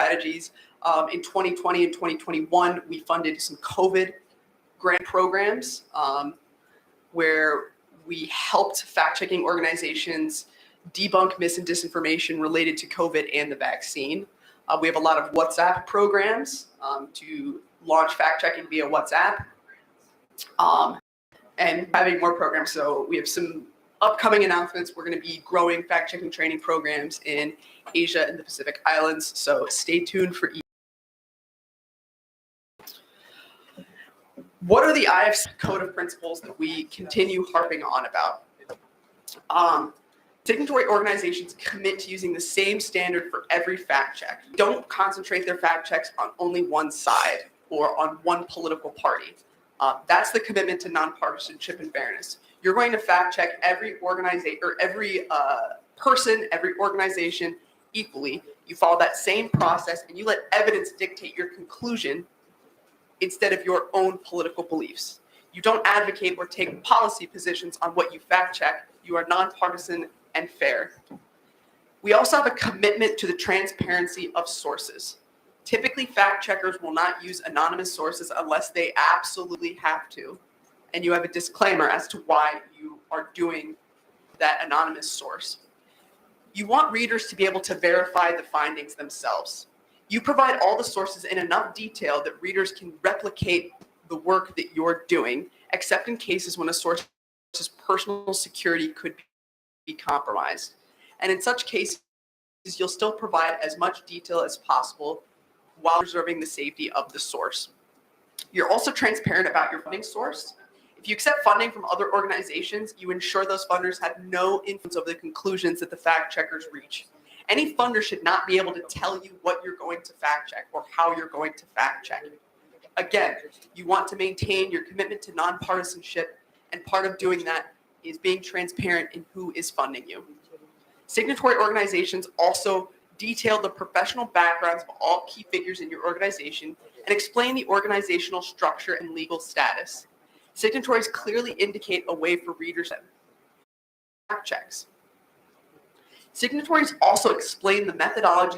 strategies. In 2020 and 2021, we funded some COVID grant programs where we helped fact-checking organizations debunk mis and disinformation related to COVID and the vaccine. We have a lot of WhatsApp programs to launch fact-checking via WhatsApp, and having more programs. So we have some upcoming announcements. We're going to be growing fact-checking training programs in Asia and the Pacific Islands. So stay tuned for. What are the IFC code of principles that we continue harping on about? Signatory organizations commit to using the same standard for every fact check. Don't concentrate their fact checks on only one side or on one political party. That's the commitment to nonpartisanship and fairness. You're going to fact check every organization or every person, every organization equally. You follow that same process and you let evidence dictate your conclusion instead of your own political beliefs. You don't advocate or take policy positions on what you fact check. You are nonpartisan and fair. We also have a commitment to the transparency of sources. Typically, fact checkers will not use anonymous sources unless they absolutely have to. And you have a disclaimer as to why you are doing that anonymous source. You want readers to be able to verify the findings themselves. You provide all the sources in enough detail that readers can replicate the work that you're doing, except in cases when a source's personal security could be compromised. And in such cases, you'll still provide as much detail as possible while preserving the safety of the source. You're also transparent about your funding source. If you accept funding from other organizations, you ensure those funders have no influence over the conclusions that the fact checkers reach. Any funder should not be able to tell you what you're going to fact check or how you're going to fact check. Again, you want to maintain your commitment to nonpartisanship, and part of doing that is being transparent in who is funding you. Signatory organizations also detail the professional backgrounds of all key figures in your organization and explain the organizational structure and legal status. Signatories clearly indicate a way for readers to fact checks. Signatories also explain the methodology